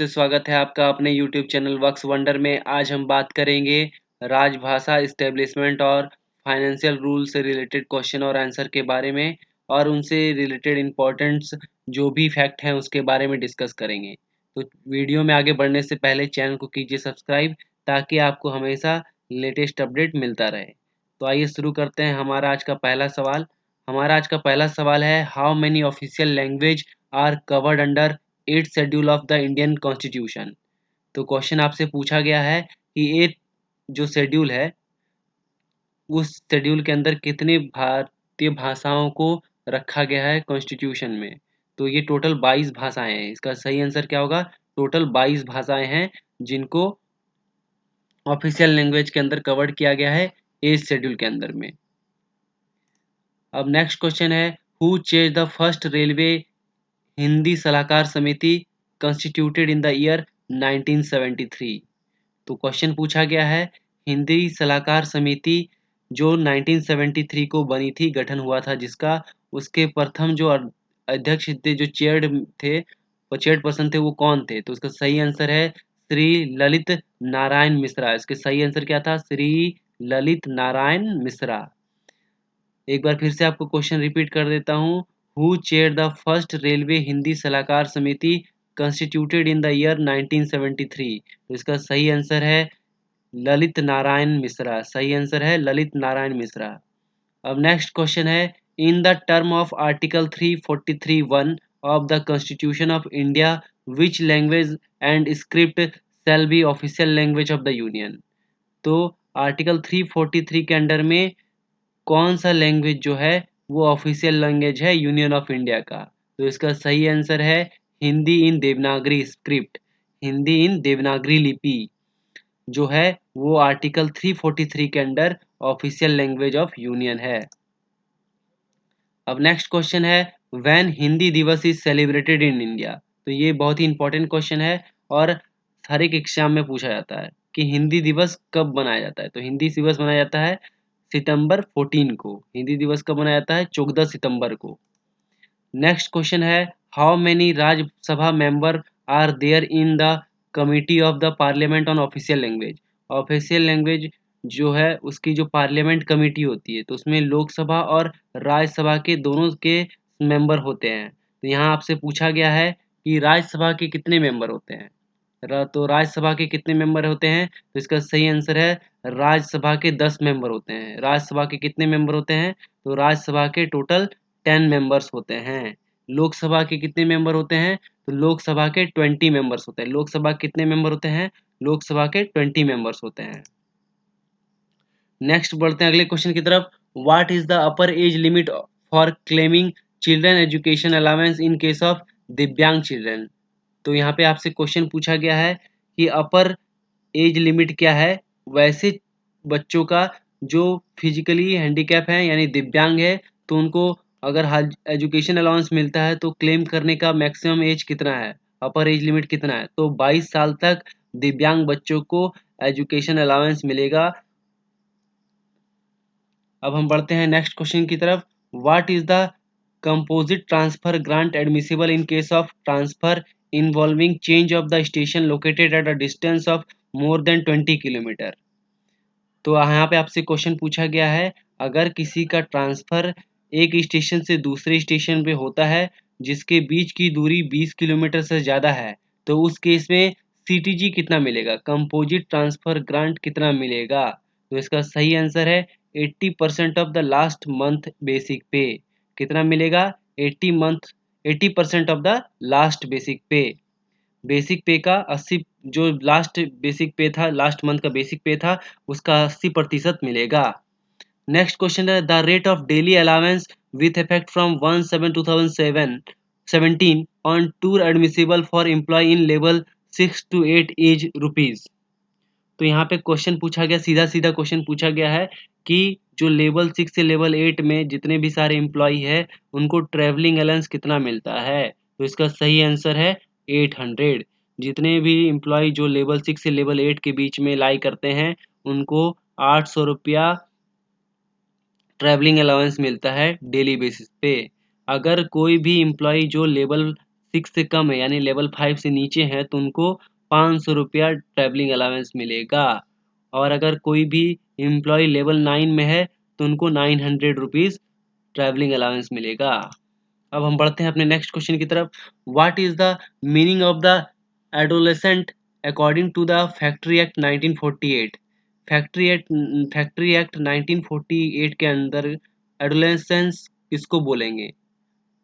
से स्वागत है आपका अपने YouTube चैनल वर्क्स वंडर में। आज हम बात करेंगे राजभाषा एस्टेब्लिशमेंट और फाइनेंशियल रूल से रिलेटेड क्वेश्चन और आंसर के बारे में, और उनसे रिलेटेड इम्पोर्टेंट्स जो भी फैक्ट हैं उसके बारे में डिस्कस करेंगे। तो वीडियो में आगे बढ़ने से पहले चैनल को कीजिए सब्सक्राइब, ताकि आपको हमेशा लेटेस्ट अपडेट मिलता रहे। तो आइए शुरू करते हैं हमारा आज का पहला सवाल। हमारा आज का पहला सवाल है, how many official language are covered under 8th schedule of the Indian constitution. तो क्वेश्चन आपसे पूछा गया है कि 8 जो शेड्यूल है उस शेड्यूल के अंदर कितने भारतीय भाषाओं को रखा गया है कॉन्स्टिट्यूशन में। तो ये टोटल 22 भाषाएं हैं। इसका सही आंसर क्या होगा? टोटल 22 भाषाएं हैं जिनको ऑफिशियल लैंग्वेज के अंदर कवर्ड किया गया है 8th शेड्यूल के अंदर में। अब नेक्स्ट क्वेश्चन है, who chair the first railway Hindi सलाहकार समिति कंस्टिट्यूटेड इन द ईयर 1973। तो क्वेश्चन पूछा गया है, हिंदी सलाहकार समिति जो 1973 को बनी थी, गठन हुआ था जिसका, उसके प्रथम जो अध्यक्ष थे, जो चेयर्ड पर्सन थे, वो कौन थे? तो उसका सही आंसर है श्री ललित नारायण मिश्रा। इसके सही आंसर क्या था? श्री ललित नारायण मिश्रा। एक बार फिर से आपको क्वेश्चन रिपीट कर देता हूँ, who chair the first railway Hindi सलाहकार समिति कंस्टिट्यूटेड इन द ईयर 1973। तो इसका सही आंसर है ललित नारायण मिश्रा। सही आंसर है ललित नारायण मिश्रा। अब नेक्स्ट क्वेश्चन है, in the term of article 343(1) of the constitution of India which language and script shall be official language of the union. तो आर्टिकल 343 के अंडर में कौन सा लैंग्वेज जो है वो ऑफिशियल लैंग्वेज है यूनियन ऑफ इंडिया का? तो इसका सही आंसर है हिंदी इन देवनागरी स्क्रिप्ट। हिंदी इन देवनागरी लिपि जो है वो आर्टिकल 343 के under official language of union है। अब नेक्स्ट क्वेश्चन है, व्हेन हिंदी दिवस इज सेलिब्रेटेड इन इंडिया। तो ये बहुत ही इंपॉर्टेंट क्वेश्चन है और हर एक एग्जाम में पूछा जाता है कि हिंदी दिवस कब मनाया जाता है। तो हिंदी दिवस मनाया जाता है सितंबर 14 को। हिंदी दिवस कब मनाया जाता है? 14 सितंबर को। नेक्स्ट क्वेश्चन है, how many Rajya Sabha member are there in the committee of the parliament on official language. Official language जो है उसकी जो पार्लियामेंट कमेटी होती है, तो उसमें लोकसभा और राज्यसभा के दोनों के मेंबर होते हैं। तो यहाँ आपसे पूछा गया है कि राज्यसभा के कितने मेंबर होते हैं। तो राज्यसभा के कितने मेंबर होते हैं? तो इसका सही आंसर है राज्यसभा के 10 मेंबर होते हैं। राज्यसभा के कितने मेंबर होते हैं? तो राज्यसभा के टोटल 10 मेंबर्स होते हैं। लोकसभा के कितने मेंबर होते हैं? तो लोकसभा के 20 मेंबर्स होते हैं। लोकसभा कितने मेंबर होते हैं? लोकसभा के 20 मेंबर्स होते हैं। नेक्स्ट बढ़ते हैं अगले क्वेश्चन की तरफ, what is the upper age limit for claiming children education allowance in case of दिव्यांग चिल्ड्रन। तो यहाँ पे आपसे क्वेश्चन पूछा गया है कि अपर एज लिमिट क्या है वैसे बच्चों का जो फिजिकली हैंडीकैप है यानी दिव्यांग है, तो उनको अगर एजुकेशन अलाउंस मिलता है तो क्लेम करने का मैक्सिमम एज कितना है, अपर एज लिमिट कितना है? तो 22 साल तक दिव्यांग बच्चों को एजुकेशन अलाउंस मिलेगा। अब हम बढ़ते हैं नेक्स्ट क्वेश्चन की तरफ, what is the composite transfer grant admissible in case of transfer involving change of the station located at a distance of more than 20 kilometre. तो यहाँ पे आपसे क्वेश्चन पूछा गया है, अगर किसी का ट्रांसफर एक स्टेशन से दूसरे स्टेशन पे होता है जिसके बीच की दूरी 20 किलोमीटर से ज़्यादा है, तो उस केस में सीटीजी कितना मिलेगा, कंपोजिट ट्रांसफर ग्रांट कितना मिलेगा? तो इसका सही आंसर है 80% of the last month basic पे। कितना मिलेगा? 80% ऑफ द लास्ट बेसिक पे। बेसिक पे का 80, जो लास्ट बेसिक पे था, लास्ट मंथ का बेसिक पे था, उसका 80% मिलेगा। नेक्स्ट क्वेश्चन है, the rate of daily allowance with effect from 1/7/2017 on tour admissible for employ in level 6 to 8 as rupees. तो यहाँ पे क्वेश्चन पूछा गया, सीधा सीधा क्वेश्चन पूछा गया है कि जो लेवल 6 से लेवल 8 में जितने भी सारे एम्प्लॉय है उनको ट्रेवलिंग अलाउंस कितना मिलता है? तो इसका सही आंसर है 800। जितने भी एम्प्लॉय जो लेवल 6 से लेवल 8 के बीच में लाई करते हैं उनको 800 रुपया ट्रैवलिंग अलाउंस मिलता है डेली बेसिस पे। अगर कोई भी एम्प्लॉय जो लेवल 6 से कम है यानी लेवल 5 से नीचे है तो उनको 500 रुपया ट्रैवलिंग अलाउंस मिलेगा। और अगर कोई भी एम्प्लॉय लेवल 9 में है तो उनको 900 रुपीज़ ट्रैवलिंग अलाउंस मिलेगा। अब हम बढ़ते हैं अपने नेक्स्ट क्वेश्चन की तरफ। What is the meaning of the adolescent according to the factory act 1948? Factory act 1948 के अंदर एडोलेसेंस किसको बोलेंगे?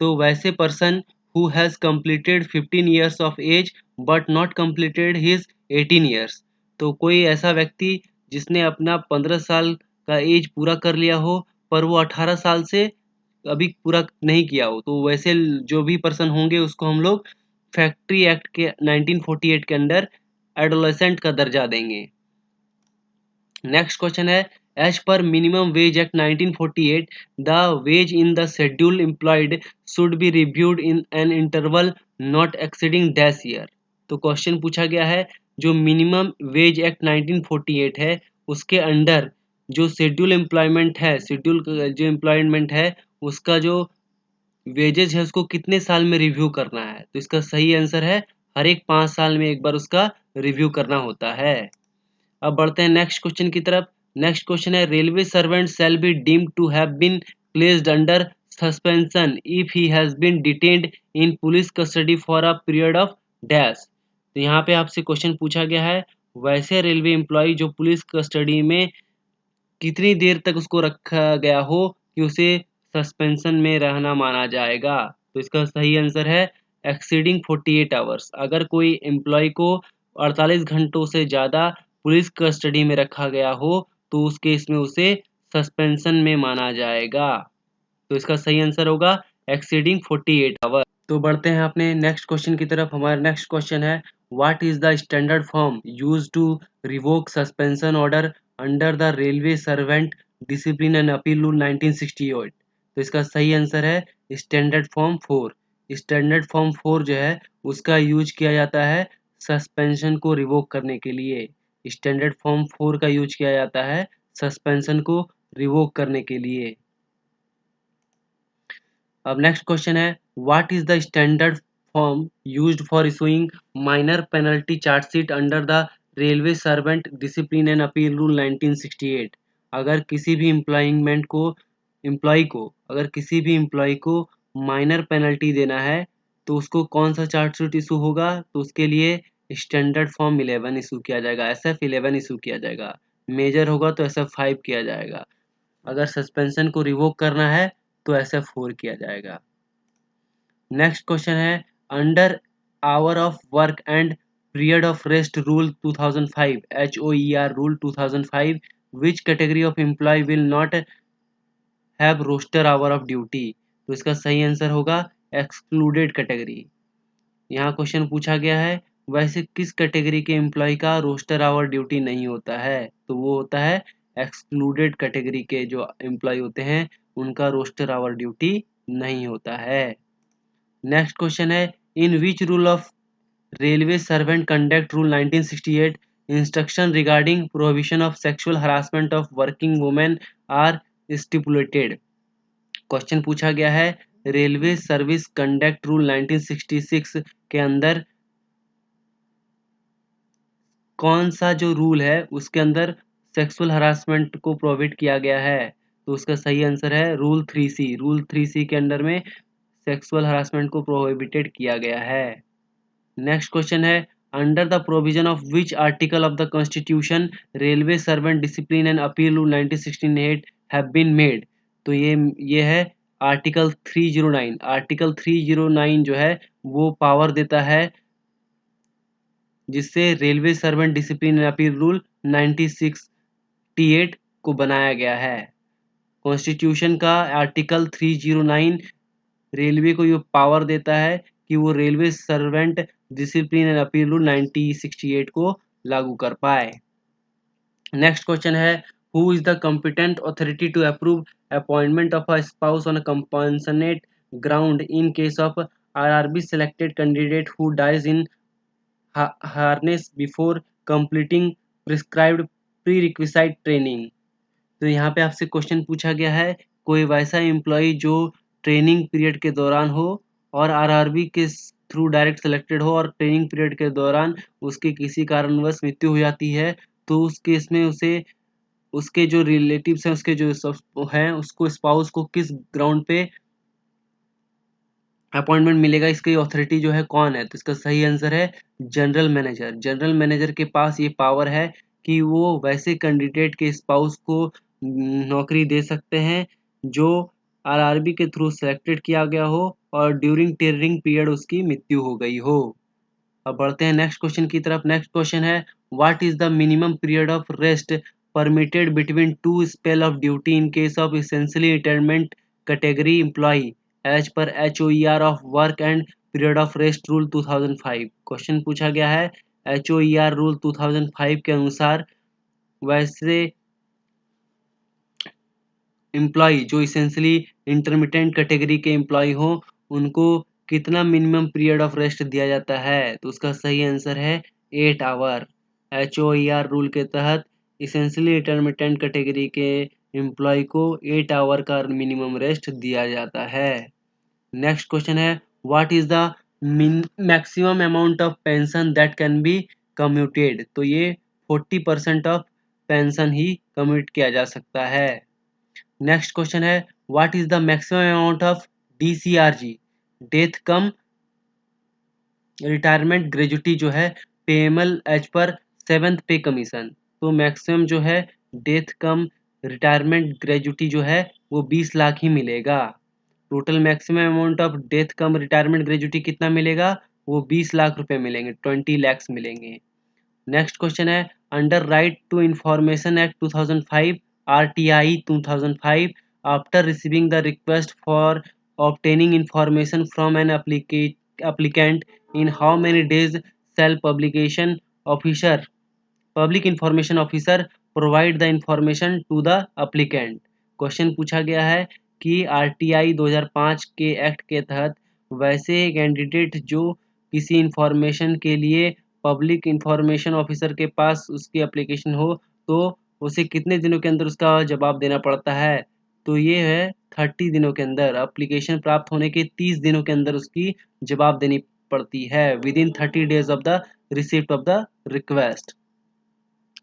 तो वैसे person who has completed 15 years of age but not completed his 18 years। तो कोई ऐसा व्यक्ति जिसने अपना 15 साल का एज पूरा कर लिया हो पर वो 18 साल से अभी पूरा नहीं किया हो, तो वैसे जो भी पर्सन होंगे उसको हम लोग फैक्ट्री एक्ट के 1948 के अंदर एडोलेसेंट का दर्जा देंगे। नेक्स्ट क्वेश्चन है, as per minimum wage act 1948 the wage in the schedule employed should be reviewed in an interval not exceeding dash year. तो क्वेश्चन पूछा गया है जो मिनिमम वेज एक्ट 1948 है उसके अंडर जो शेड्यूल एम्प्लॉयमेंट है, शेड्यूल जो एम्प्लॉयमेंट है उसका जो वेजेज है उसको कितने साल में रिव्यू करना है? तो इसका सही आंसर है हर एक 5 साल में एक बार उसका रिव्यू करना होता है। अब बढ़ते हैं नेक्स्ट क्वेश्चन की तरफ। नेक्स्ट क्वेश्चन है, railway servant shall be deemed to have been placed under suspension if he has been detained in police custody for a period of dash. तो यहाँ पे आपसे क्वेश्चन पूछा गया है वैसे रेलवे एम्प्लॉय जो पुलिस कस्टडी में कितनी देर तक उसको रखा गया हो कि उसे सस्पेंशन में रहना माना जाएगा? तो इसका सही आंसर है एक्सीडिंग 48 आवर्स। अगर कोई एम्प्लॉय को 48 घंटों से ज़्यादा पुलिस कस्टडी में रखा गया हो तो उस केस में उसे सस्पेंशन में माना जाएगा। तो इसका सही आंसर होगा एक्सीडिंग 48 आवर। तो बढ़ते हैं अपने नेक्स्ट क्वेश्चन की तरफ। हमारा नेक्स्ट क्वेश्चन है, what is the standard form used to revoke suspension order under the railway servant discipline and appeal rule 1968? तो इसका सही आंसर है स्टैंडर्ड फॉर्म 4। स्टैंडर्ड फॉर्म 4 जो है उसका यूज किया जाता है सस्पेंशन को रिवोक करने के लिए। स्टैंडर्ड फॉर्म 4 का यूज किया जाता है सस्पेंशन को रिवोक करने के लिए। अब नेक्स्ट क्वेश्चन है, what is the standard form used for issuing minor penalty chargesheet under the railway servant discipline and appeal rule 1968? अगर किसी भी एम्प्लॉय को माइनर पेनल्टी देना है तो उसको कौन सा चार्जशीट इशू होगा? तो उसके लिए स्टैंडर्ड फॉर्म 11 इशू किया जाएगा, SF 11 इशू किया जाएगा। मेजर होगा तो SF 5 किया जाएगा। अगर सस्पेंशन को रिवोक करना है तो SF 4 किया जाएगा। नेक्स्ट क्वेश्चन है, under hour of work and period of rest rule 2005 HOER rule 2005 which category of employ will not have roster hour of duty? तो इसका सही आंसर होगा एक्सक्लूडेड कैटेगरी। यहाँ क्वेश्चन पूछा गया है वैसे किस कैटेगरी के एम्प्लॉय का रोस्टर आवर ड्यूटी नहीं होता है? तो वो होता है एक्सक्लूडेड कैटेगरी के जो एम्प्लॉय होते हैं उनका रोस्टर आवर ड्यूटी नहीं होता है। नेक्स्ट क्वेश्चन है, in which rule of railway servant conduct rule 1968 instruction regarding prohibition of sexual harassment of working women are stipulated? Question पूछा गया है रेलवे सर्विस कंडक्ट रूल 1966 के अंदर कौन सा जो रूल है उसके अंदर सेक्सुअल हरासमेंट को प्रोहिबिट किया गया है? तो उसका सही आंसर है रूल 3C। रूल 3C के अंडर में सेक्सुअल हरासमेंट को प्रोहिबिटेड किया गया है। नेक्स्ट क्वेश्चन है, under the provision of which article of the constitution railway servant discipline and appeal rule 1968 have been made? तो ये है आर्टिकल 309। आर्टिकल 309 जो है वो पावर देता है जिससे railway servant discipline and appeal rule 1968 को बनाया गया है। कॉन्स्टिट्यूशन का आर्टिकल 309 रेलवे को ये पावर देता है कि वो railway servant discipline and appeal rule 1968 को लागू कर पाए। नेक्स्ट क्वेश्चन है, who is the competent authority to approve appointment of a spouse on a compensate ground in case of RRB selected candidate who dies in harness before completing prescribed prerequisite training? तो यहाँ पे आपसे question पूछा गया है कोई वैसा employ जो ट्रेनिंग पीरियड के दौरान हो और RRB के थ्रू डायरेक्ट सेलेक्टेड हो और ट्रेनिंग पीरियड के दौरान उसकी किसी कारणवश मृत्यु हो जाती है, तो उस केस में उसे उसके जो रिलेटिव्स हैं, उसके जो सब हैं, उसको स्पाउस को किस ग्राउंड पे अपॉइंटमेंट मिलेगा, इसकी अथॉरिटी जो है कौन है? तो इसका सही आंसर है जनरल मैनेजर। जनरल मैनेजर के पास ये पावर है कि वो वैसे कैंडिडेट के स्पाउस को नौकरी दे सकते हैं जो आरआरबी के थ्रू सेलेक्टेड किया गया हो और ड्यूरिंग ट्रेनिंग पीरियड उसकी मृत्यु हो गई हो। अब बढ़ते हैं नेक्स्ट क्वेश्चन की तरफ। नेक्स्ट क्वेश्चन है what is the minimum period of rest permitted between two spell of duty in case of essentially retirement category employ as per HOER of work and period of rest rule 2005। Question पूछा गया है HOER rule 2005 के अनुसार वैसे employ जो essentially intermittent category के employ हो उनको कितना मिनिमम पीरियड ऑफ रेस्ट दिया जाता है? तो उसका सही आंसर है 8 आवर। HOER रूल के तहत इसेंशियली इंटरमिटेंट कैटेगरी के एम्प्लॉय को 8 आवर का मिनिमम रेस्ट दिया जाता है। नेक्स्ट क्वेश्चन है what is the maximum amount of pension that can be commuted? तो ये 40% ऑफ पेंशन ही कम्यूट किया जा सकता है। नेक्स्ट क्वेश्चन है what is the maximum amount of DCRG death come retirement gratuity जो है पेएबल एज पर 7th पे कमीशन। तो मैक्सिमम जो है डेथ कम रिटायरमेंट ग्रेजुटी जो है वो 20 लाख ही मिलेगा। Total maximum amount of death come retirement gratuity कितना मिलेगा? वो 20 लाख रुपए मिलेंगे, 20 लैक्स मिलेंगे। नेक्स्ट क्वेश्चन है under right to information act 2005 RTI 2005 after receiving the request for obtaining information from an applicant in how many days shall public information officer provide the information to the applicant? Question पूछा गया है कि RTI 2005 के act के तहत वैसे candidate जो किसी इंफॉर्मेशन के लिए पब्लिक इंफॉर्मेशन ऑफिसर के पास उसकी एप्लीकेशन हो तो उसे कितने दिनों के अंदर उसका जवाब देना पड़ता है? तो ये है 30 दिनों के अंदर। एप्लीकेशन प्राप्त होने के 30 दिनों के अंदर उसकी जवाब देनी पड़ती है, within 30 days of the receipt of the request.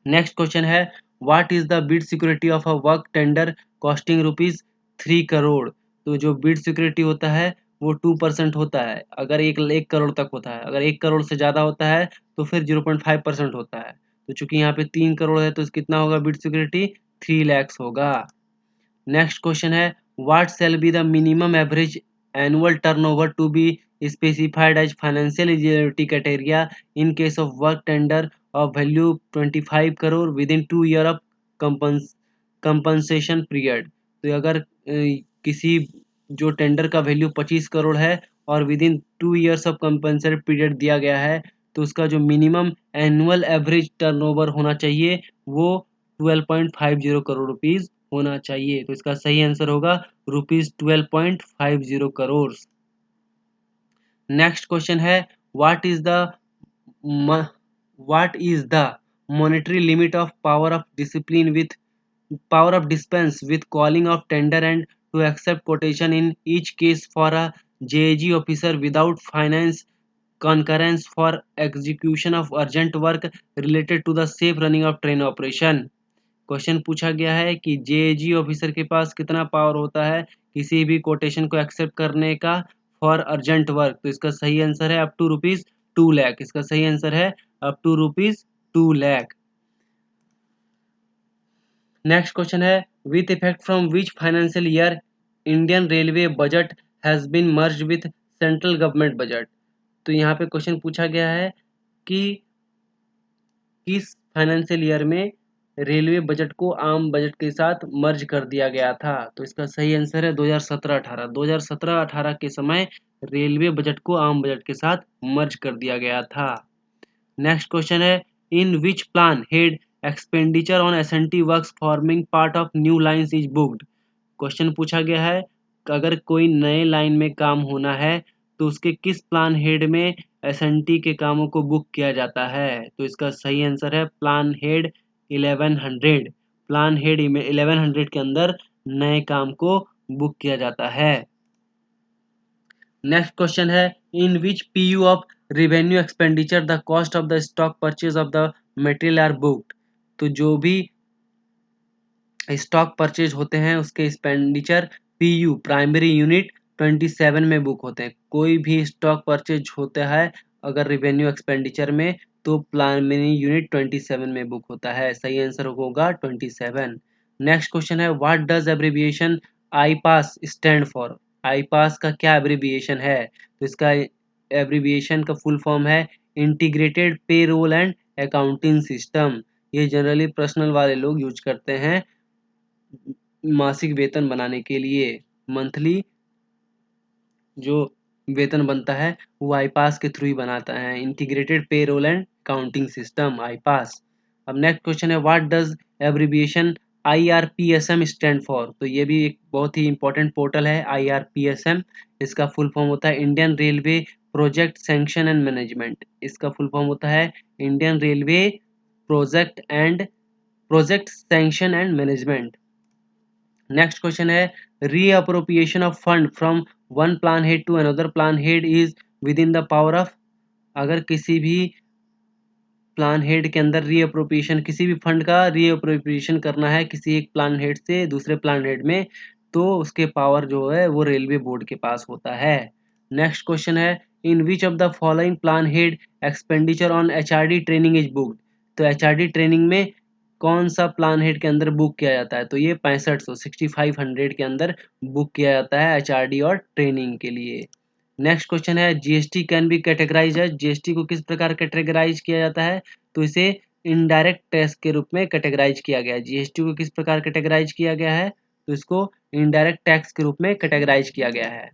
Next question है what is the bid security of a work tender costing ₹3 crore? तो जो बिड सिक्योरिटी होता है वो 2% होता है अगर एक करोड़ तक होता है। अगर 1 करोड़ से ज़्यादा होता है तो फिर 0.5% होता है। तो चूंकि यहाँ पे 3 करोड़ है तो कितना होगा बिड सिक्योरिटी? 3 लैक्स होगा। नेक्स्ट क्वेश्चन है what shall be the minimum average annual turnover to be specified as financial eligibility criteria in case of work tender of value 25 crore with in 2 year of compensation period? तो अगर किसी जो tender का value 25 crore है और with in 2 years of compensation period दिया गया है तो उसका जो मिनिमम एनुअल एवरेज टर्नओवर होना चाहिए वो 12.50 करोड़ रुपीज होना चाहिए। तो इसका सही आंसर होगा ₹12.50 करोड़। नेक्स्ट क्वेश्चन है what is the monetary limit of power of dispense with calling of tender and to accept quotation in each case for a JAG officer without finance concurrence for execution of urgent work related to the safe running of train operation? Question पूछा गया है कि JAG officer के पास कितना power होता है किसी भी कोटेशन को एक्सेप्ट करने का फॉर अर्जेंट वर्क? तो इसका सही आंसर है अप टू ₹2 लाख। इसका सही आंसर है up to ₹2 lakh. Next question है with effect from which financial year Indian railway budget has been merged with central government budget? तो यहाँ पे क्वेश्चन पूछा गया है कि किस फाइनेंशियल ईयर में रेलवे बजट को आम बजट के साथ मर्ज कर दिया गया था? तो इसका सही आंसर है 2017-18। 2017-18 के समय रेलवे बजट को आम बजट के साथ मर्ज कर दिया गया था। नेक्स्ट क्वेश्चन है in which plan head expenditure on SNT works forming part of new lines is booked? Question पूछा गया है कि अगर कोई नए लाइन में काम होना है तो उसके किस प्लान हेड में एसएनटी के कामों को बुक किया जाता है? तो इसका सही आंसर है प्लान हेड 1100। प्लान हेड 1100 के अंदर नए काम को बुक किया जाता है। नेक्स्ट क्वेश्चन है In which PU of revenue expenditure the cost of the stock purchase of the material are booked? तो जो भी स्टॉक परचेज होते हैं उसके एक्सपेंडिचर पीयू प्राइमरी यूनिट 27 में बुक होते हैं। कोई भी स्टॉक परचेज होता है अगर रिवेन्यू एक्सपेंडिचर में तो प्राइमरी यूनिट 27 में बुक होता है। सही आंसर होगा 27। नेक्स्ट क्वेश्चन है what does abbreviation IPAS stand for? IPAS का क्या एब्रिविएशन है? तो इसका एब्रिविएशन का फुल फॉर्म है integrated payroll and accounting system. ये जनरली पर्सनल वाले लोग यूज करते हैं मासिक वेतन बनाने के लिए। मंथली जो वेतन बनता है वो आईपास के थ्रू ही बनाता है, integrated payroll and counting system IPAS. अब नेक्स्ट क्वेश्चन है what does abbreviation IRPSM stand for? तो ये भी एक बहुत ही इंपॉर्टेंट पोर्टल है IRPSM। इसका फुल फॉर्म होता है Indian railway project sanction and management. इसका फुल फॉर्म होता है Indian railway project sanction and management. Next question है reappropriation of fund from one plan head to another plan head is within the power of. अगर किसी भी plan head के अंदर reappropriation किसी भी फंड का रीअप्रोप्रिएशन करना है किसी एक प्लान हेड से दूसरे प्लान हेड में तो उसके पावर जो है वो रेलवे बोर्ड के पास होता है। नेक्स्ट क्वेश्चन है in which of the following plan head expenditure on HRD training is booked? तो HRD ट्रेनिंग में कौन सा प्लान हेड के अंदर बुक किया जाता है? तो ये 6500 के अंदर बुक किया जाता है HRD और ट्रेनिंग के लिए। नेक्स्ट क्वेश्चन है जीएसटी कैन बी कैटेगराइज है। जीएसटी को किस प्रकार कैटेगराइज किया जाता है? तो इसे इनडायरेक्ट टैक्स के रूप में कैटेगराइज किया गया है। जीएसटी को किस प्रकार कैटेगराइज किया गया है? तो इसको इनडायरेक्ट टैक्स के रूप में कैटेगराइज किया गया है।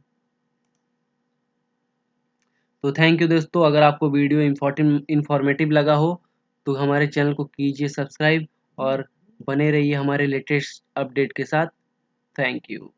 तो थैंक यू दोस्तों, अगर आपको वीडियो इंफॉर्मेटिव लगा हो तो हमारे चैनल को कीजिए सब्सक्राइब और बने रहिए हमारे लेटेस्ट अपडेट के साथ। Thank you.